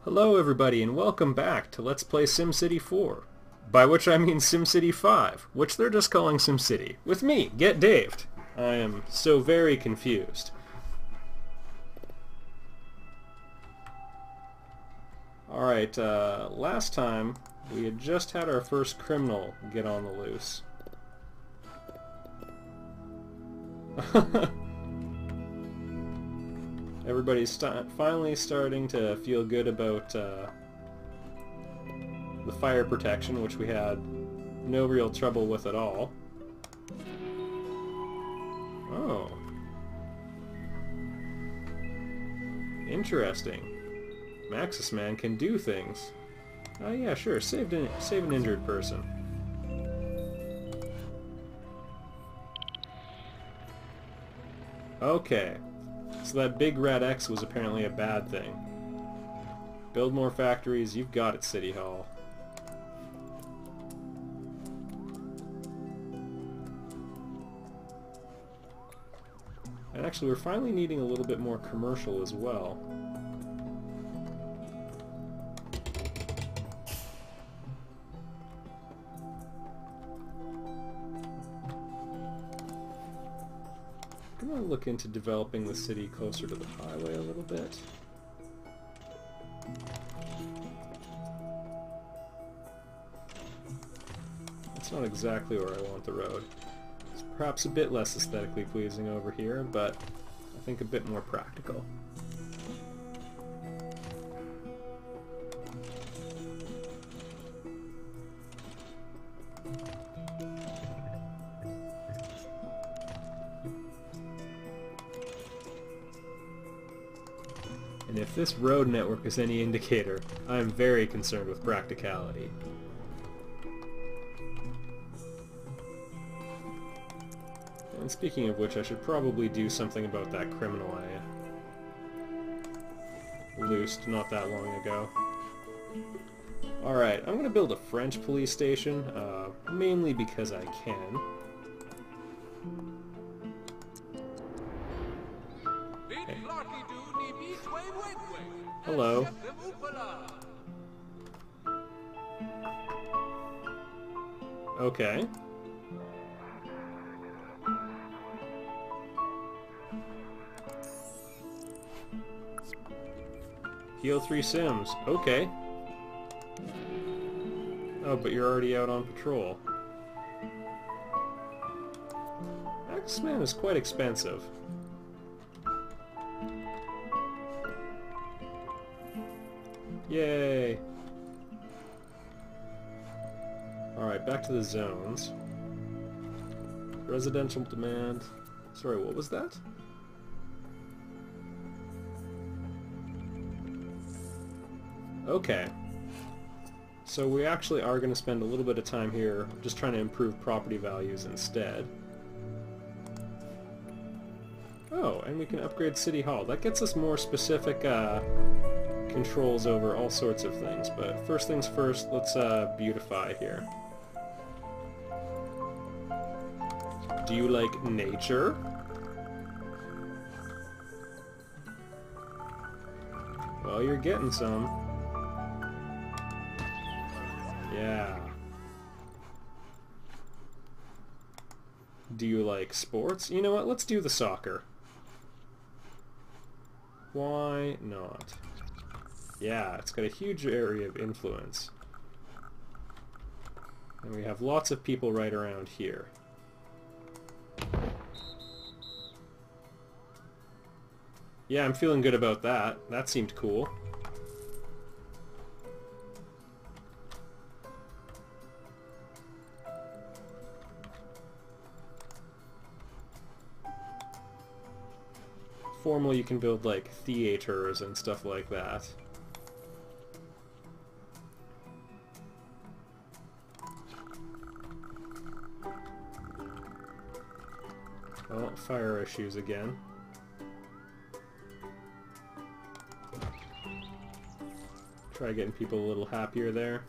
Hello everybody and welcome back to Let's Play SimCity 4. By which I mean SimCity 5, which they're just calling SimCity. With me, Get Daved. I am so very confused. Alright, last time we had just had our first criminal get on the loose. Everybody's finally starting to feel good about the fire protection, which we had no real trouble with at all. Oh. Interesting. Maxis Man can do things. Oh yeah, sure, save an injured person. Okay. So that big red X was apparently a bad thing. Build more factories, you've got it, City Hall. And actually, we're finally needing a little bit more commercial as well. I'm going to look into developing the city closer to the highway a little bit. That's not exactly where I want the road. It's perhaps a bit less aesthetically pleasing over here, but I think a bit more practical. And if this road network is any indicator, I am very concerned with practicality. And speaking of which, I should probably do something about that criminal I loosed not that long ago. Alright, I'm going to build a French police station, mainly because I can. Hello. Okay. Heal 3 Sims. Okay. Oh, but you're already out on patrol. X-Man is quite expensive. Yay! Alright, back to the zones. Residential demand. Sorry, what was that? Okay. So we actually are going to spend a little bit of time here just trying to improve property values instead. Oh, and we can upgrade City Hall. That gets us more specific controls over all sorts of things, but first things first, let's beautify here. Do you like nature? Well, you're getting some. Yeah. Do you like sports? You know what, let's do the soccer. Why not? Yeah, it's got a huge area of influence. And we have lots of people right around here. Yeah, I'm feeling good about that. That seemed cool. Formal, you can build like theaters and stuff like that. Oh, fire issues again. Try getting people a little happier there.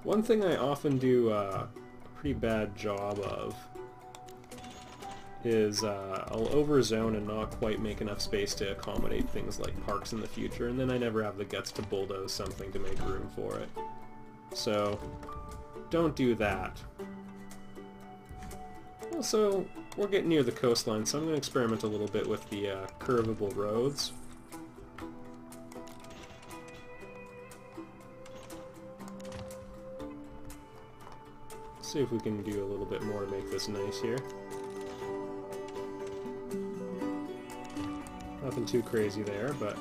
One thing I often do a pretty bad job of is I'll overzone and not quite make enough space to accommodate things like parks in the future, and then I never have the guts to bulldoze something to make room for it. So, don't do that. Also, we're getting near the coastline, so I'm going to experiment a little bit with the curvable roads. See if we can do a little bit more to make this nice here. Nothing too crazy there, but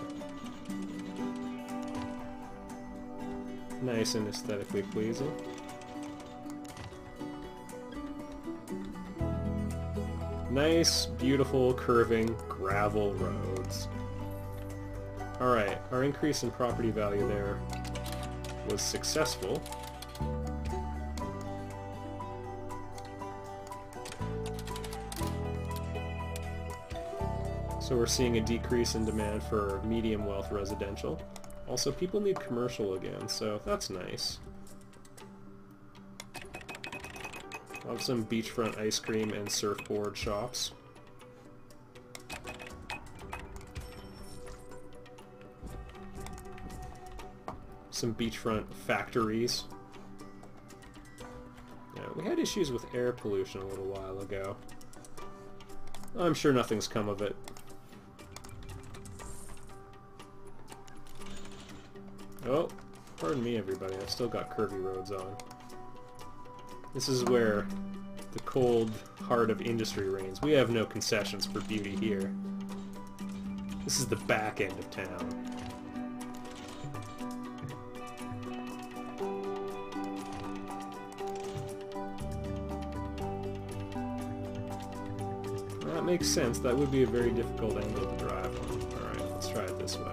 nice and aesthetically pleasing. Nice, beautiful, curving gravel roads. Alright, our increase in property value there was successful. So we're seeing a decrease in demand for medium wealth residential. Also, people need commercial again, so that's nice. I'll have some beachfront ice cream and surfboard shops. Some beachfront factories. Yeah, we had issues with air pollution a little while ago. I'm sure nothing's come of it. Oh, pardon me everybody, I've still got curvy roads on. This is where the cold heart of industry reigns. We have no concessions for beauty here. This is the back end of town. That makes sense. That would be a very difficult angle to drive on. Alright, let's try it this way.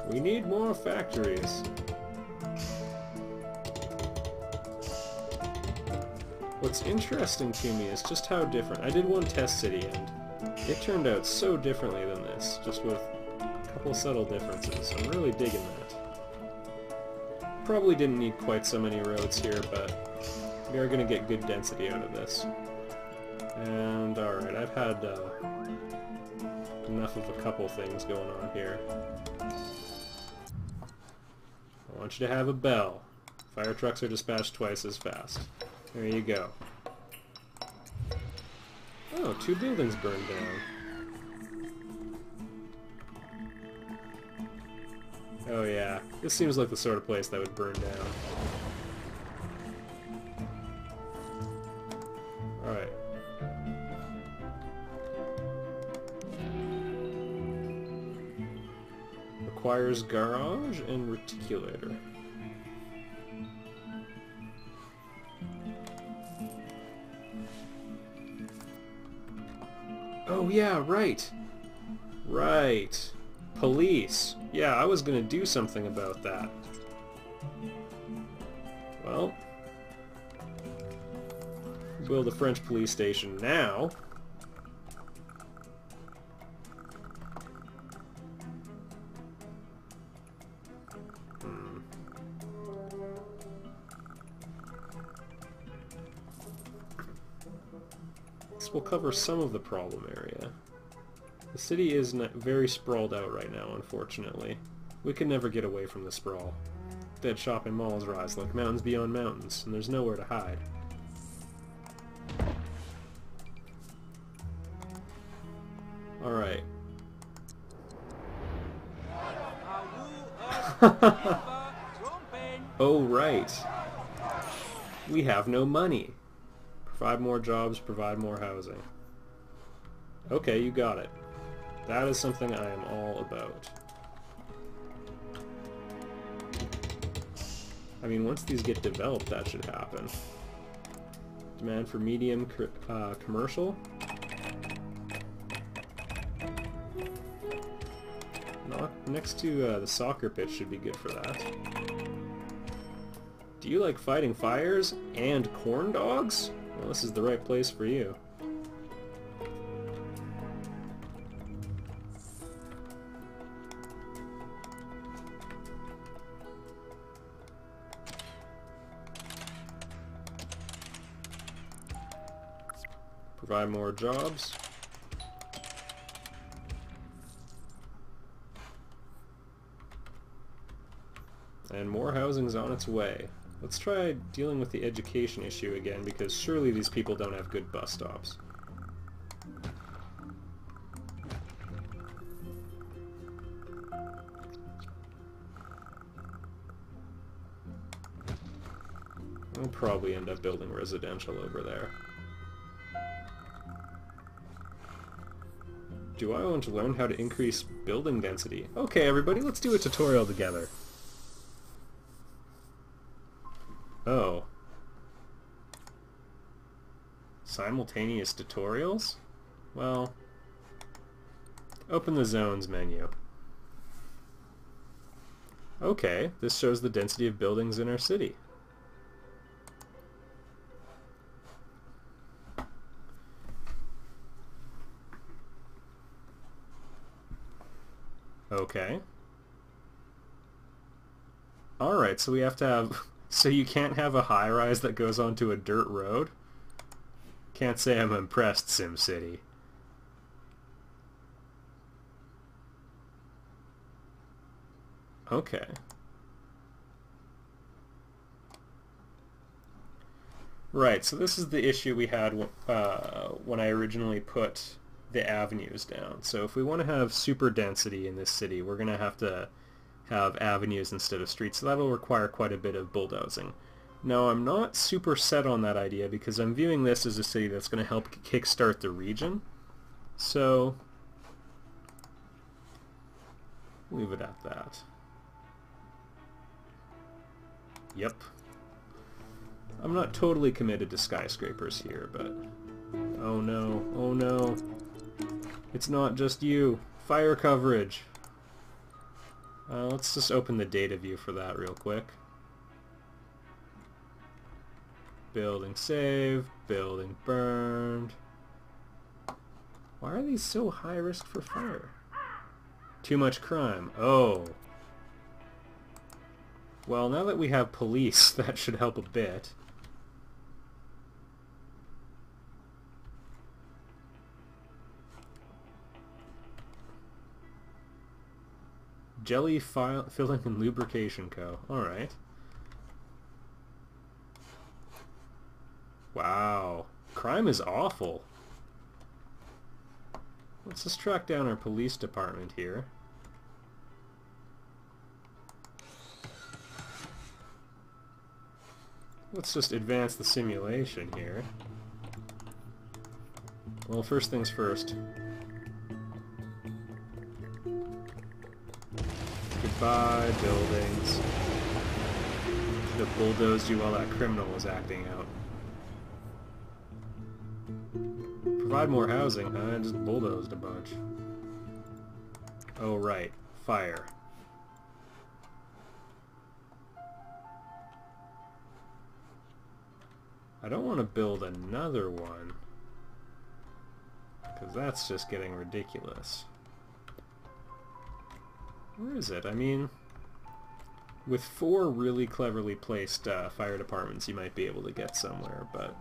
We need more factories. What's interesting to me is just how different. I did one test city and it turned out so differently than this, just with a couple subtle differences. I'm really digging that. Probably didn't need quite so many roads here, but we are going to get good density out of this. And alright, I've had enough of a couple things going on here. I want you to have a bell. Fire trucks are dispatched twice as fast. There you go. Oh, 2 buildings burned down. Oh yeah, this seems like the sort of place that would burn down. Alright. Requires garage and reticulator. Oh yeah, right. Right. Police. Yeah, I was gonna do something about that. Well, build a French police station now. This will cover some of the problem area. The city is very sprawled out right now, unfortunately. We can never get away from the sprawl. Dead shopping malls rise like mountains beyond mountains, and there's nowhere to hide. Alright. Oh, right. We have no money. Provide more jobs, provide more housing. Okay, you got it. That is something I am all about. I mean, once these get developed, that should happen. Demand for medium commercial. Next to the soccer pitch should be good for that. Do you like fighting fires and corn dogs? Well, this is the right place for you. Provide more jobs. And more housing's on its way. Let's try dealing with the education issue again, because surely these people don't have good bus stops. We'll probably end up building residential over there. Do I want to learn how to increase building density? Okay, everybody, let's do a tutorial together. Oh. Simultaneous tutorials? Well, open the zones menu. Okay, this shows the density of buildings in our city. Okay. Alright, so we have to have... So you can't have a high-rise that goes onto a dirt road? Can't say I'm impressed, SimCity. Okay. Right, so this is the issue we had when I originally put the avenues down. So if we want to have super density in this city, we're going to have avenues instead of streets, so that'll require quite a bit of bulldozing. Now, I'm not super set on that idea because I'm viewing this as a city that's going to help kickstart the region. So, leave it at that. Yep. I'm not totally committed to skyscrapers here, but... Oh no, oh no. It's not just you. Fire coverage. Let's just open the data view for that real quick. Building saved, building burned. Why are these so high risk for fire? Too much crime. Oh. Well, now that we have police, that should help a bit. Jelly Filling and Lubrication Co. Alright. Wow. Crime is awful. Let's just track down our police department here. Let's just advance the simulation here. Well, first things first. Goodbye, buildings. Should have bulldozed you while that criminal was acting out. Provide more housing, huh? I just bulldozed a bunch. Oh, right. Fire. I don't want to build another one, because that's just getting ridiculous. Where is it? I mean, with 4 really cleverly placed fire departments, you might be able to get somewhere, but...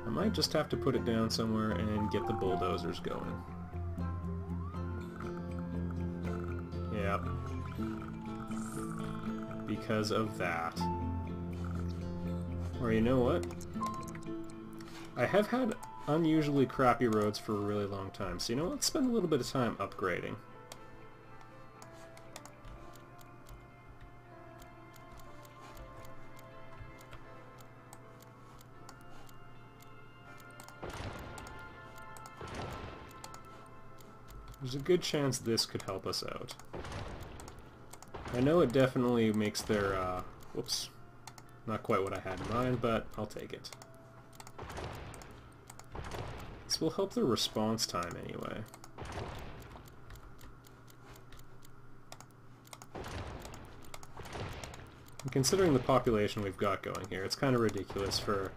I might just have to put it down somewhere and get the bulldozers going. Yep. Because of that. Or you know what? I have had unusually crappy roads for a really long time, so you know what? Let's spend a little bit of time upgrading. There's a good chance this could help us out. I know it definitely makes their, whoops, not quite what I had in mind, but I'll take it. This will help their response time anyway. And considering the population we've got going here, it's kind of ridiculous for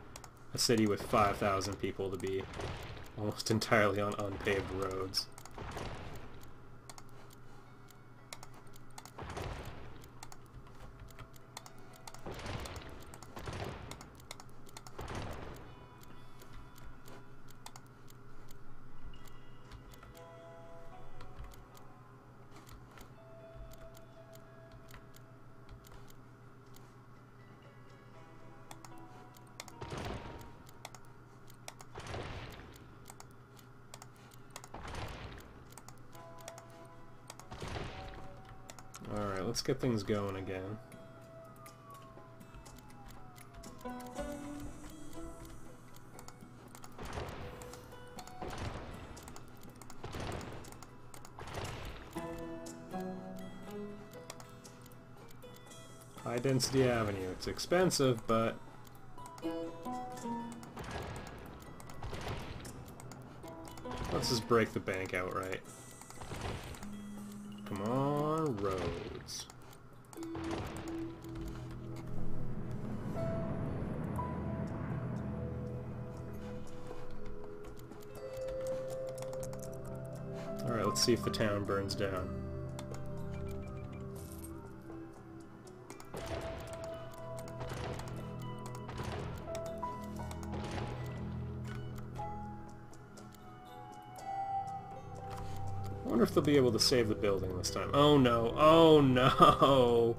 a city with 5,000 people to be almost entirely on unpaved roads. Alright, let's get things going again. High Density Avenue. It's expensive, but let's just break the bank outright. Come on, roads. Alright, let's see if the town burns down. I wonder if they'll be able to save the building this time. Oh no! Oh no!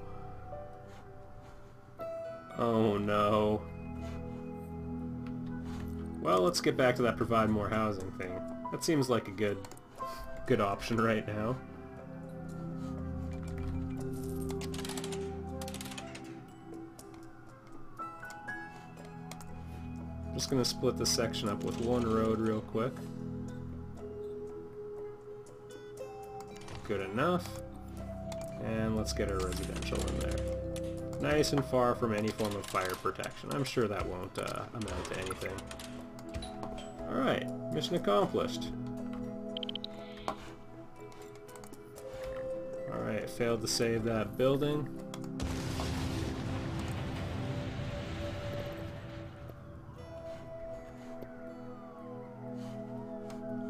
Oh no. Well, let's get back to that provide more housing thing. That seems like a good option right now. Just gonna split this section up with one road real quick. Good enough. And let's get a residential in there. Nice and far from any form of fire protection. I'm sure that won't amount to anything. Alright, mission accomplished. Alright, failed to save that building.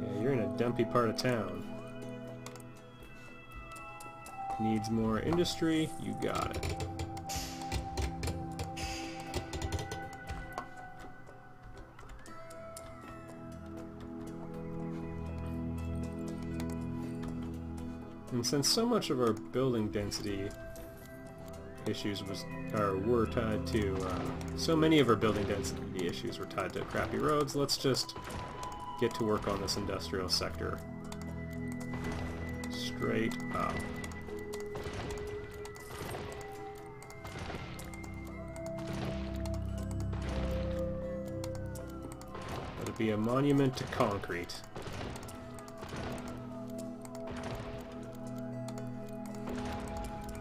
Yeah, you're in a dumpy part of town. Needs more industry, you got it. And since so much of our building density issues were tied to, so many of our building density issues were tied to crappy roads, let's just get to work on this industrial sector. Straight up. Let it be a monument to concrete.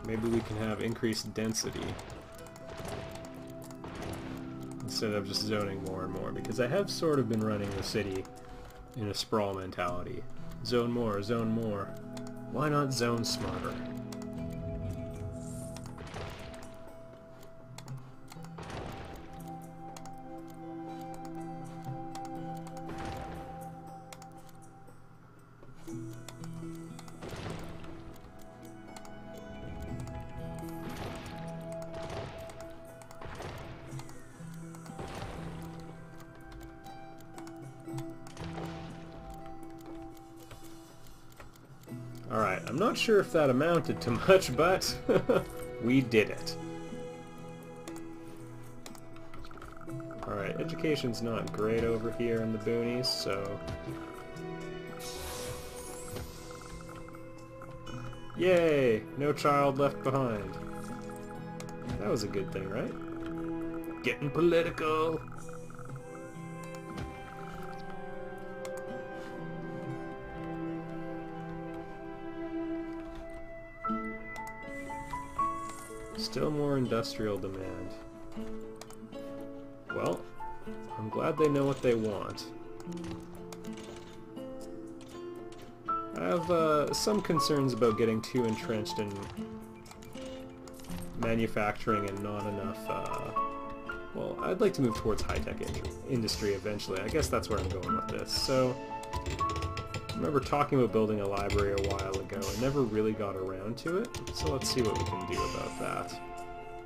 Maybe we can have increased density instead of just zoning more and more, because I have sort of been running the city in a sprawl mentality. Zone more, zone more. Why not zone smarter? Alright, I'm not sure if that amounted to much, but we did it. Alright, education's not great over here in the boonies, so... Yay! No child left behind. That was a good thing, right? Getting political! Still more industrial demand. Well, I'm glad they know what they want. I have some concerns about getting too entrenched in manufacturing and not enough Well, I'd like to move towards high-tech industry eventually. I guess that's where I'm going with this. So, I remember talking about building a library a while ago and never really got around to it. So let's see what we can do about that.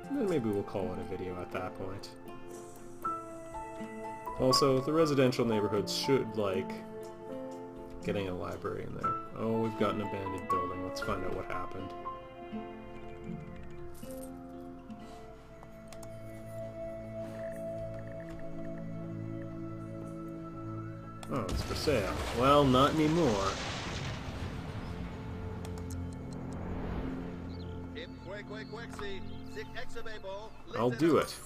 And then maybe we'll call it a video at that point. Also, the residential neighborhoods should like getting a library in there. Oh, we've got an abandoned building. Let's find out what happened. Oh, it's for sale. Well, not anymore. I'll do it.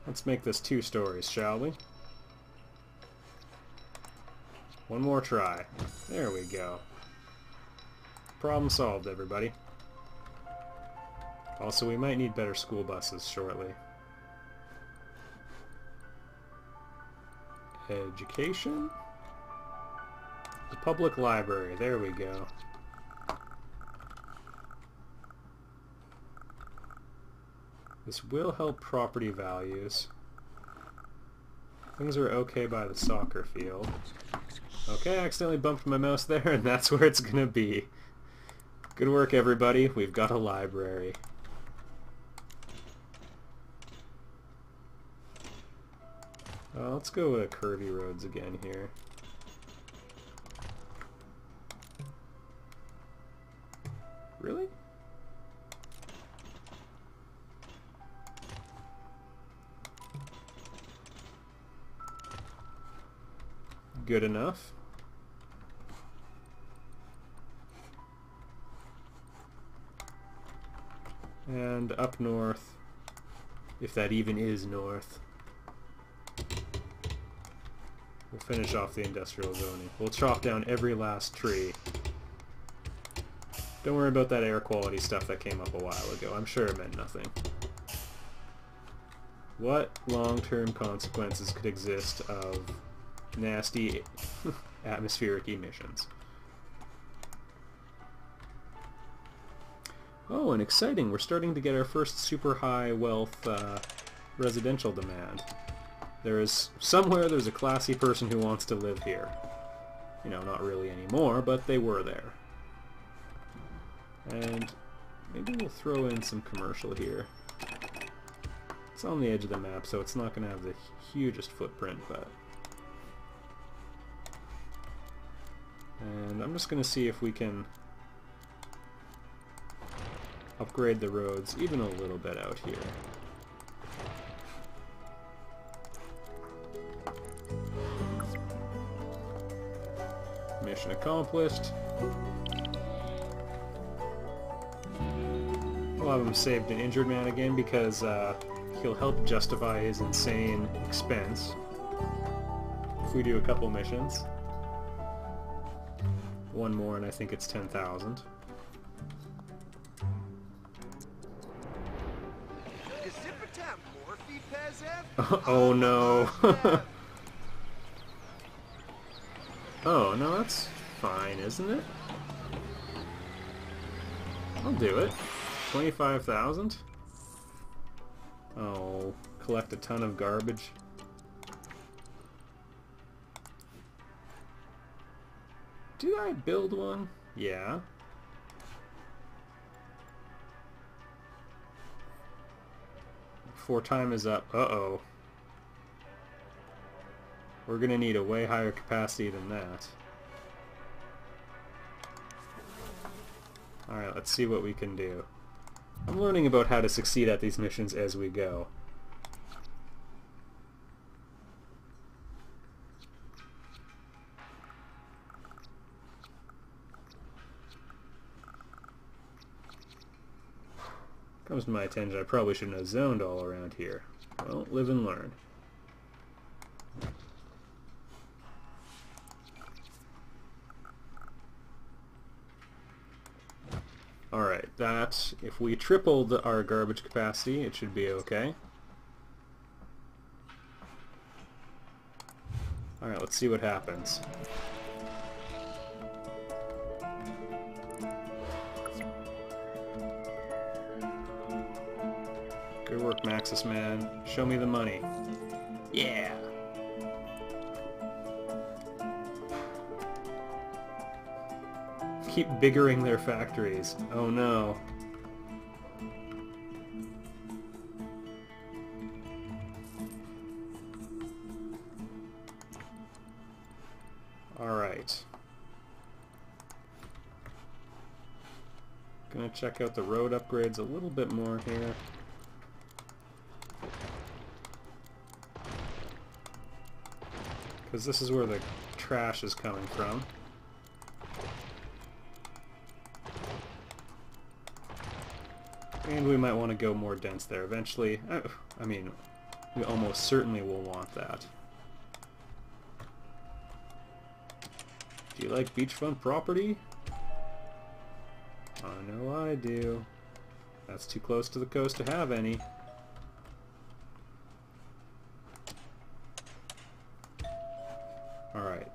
Let's make this 2 stories, shall we? One more try. There we go. Problem solved, everybody. Also, we might need better school buses shortly. Education? The public library, there we go. This will help property values. Things are okay by the soccer field. Okay, I accidentally bumped my mouse there, and that's where it's gonna be. Good work, everybody. We've got a library. Let's go with curvy roads again here. Really? Good enough. And up north, if that even is north. We'll finish off the industrial zoning. We'll chop down every last tree. Don't worry about that air quality stuff that came up a while ago. I'm sure it meant nothing. What long-term consequences could exist of nasty atmospheric emissions? Oh, and exciting! We're starting to get our first super high wealth residential demand. There's a classy person who wants to live here. You know, not really anymore, but they were there. And maybe we'll throw in some commercial here. It's on the edge of the map, so it's not going to have the hugest footprint, but... And I'm just going to see if we can upgrade the roads even a little bit out here. Mission accomplished. We'll have him saved an injured man again because he'll help justify his insane expense if we do a couple missions. One more and I think it's 10,000. Oh no. Oh, no, that's fine, isn't it? I'll do it. 25,000? Oh, collect a ton of garbage. Did I build one? Yeah. Before time is up. Uh-oh. We're gonna need a way higher capacity than that. Alright, let's see what we can do. I'm learning about how to succeed at these missions as we go. Comes to my attention, I probably shouldn't have zoned all around here. Well, live and learn. Alright, that, if we tripled our garbage capacity, it should be okay. Alright, let's see what happens. Good work, Maxis man. Show me the money. Yeah! Keep biggering their factories. Oh no. Alright. Gonna check out the road upgrades a little bit more here. Because this is where the trash is coming from. And we might want to go more dense there eventually. I mean, we almost certainly will want that. Do you like beachfront property? I know I do. That's too close to the coast to have any. Alright.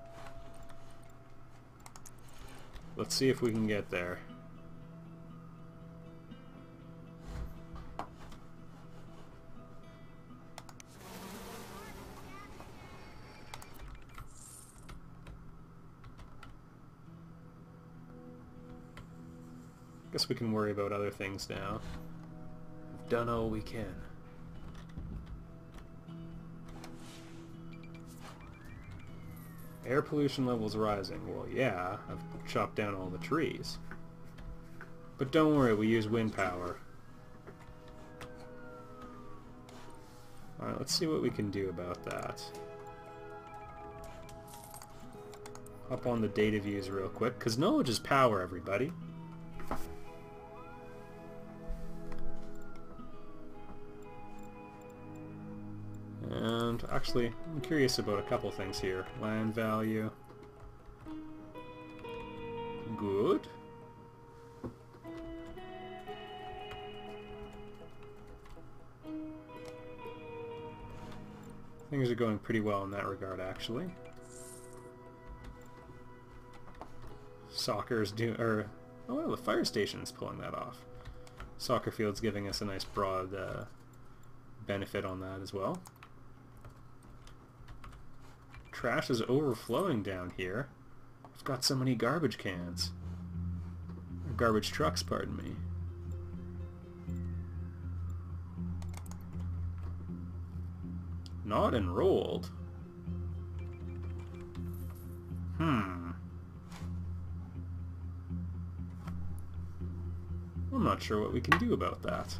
Let's see if we can get there. Guess we can worry about other things now. We've done all we can. Air pollution levels rising. Well, yeah, I've chopped down all the trees. But don't worry, we use wind power. Alright, let's see what we can do about that. Hop on the data views real quick, because knowledge is power, everybody. And actually, I'm curious about a couple things here. Land value. Good. Things are going pretty well in that regard, actually. Soccer's doing, oh well, the fire station is pulling that off. Soccer field's giving us a nice broad benefit on that as well. Trash is overflowing down here. I've got so many garbage cans. Or garbage trucks, pardon me. Not enrolled. I'm not sure what we can do about that.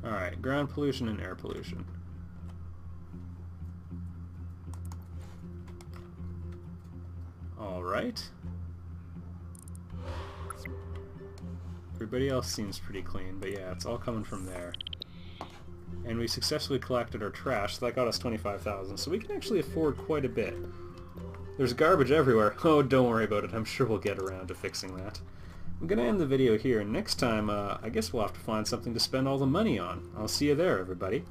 Alright, ground pollution and air pollution. Alright. Everybody else seems pretty clean, but yeah, it's all coming from there. And we successfully collected our trash, so that got us 25,000, so we can actually afford quite a bit. There's garbage everywhere. Oh, don't worry about it, I'm sure we'll get around to fixing that. I'm gonna end the video here, and next time, I guess we'll have to find something to spend all the money on. I'll see you there, everybody.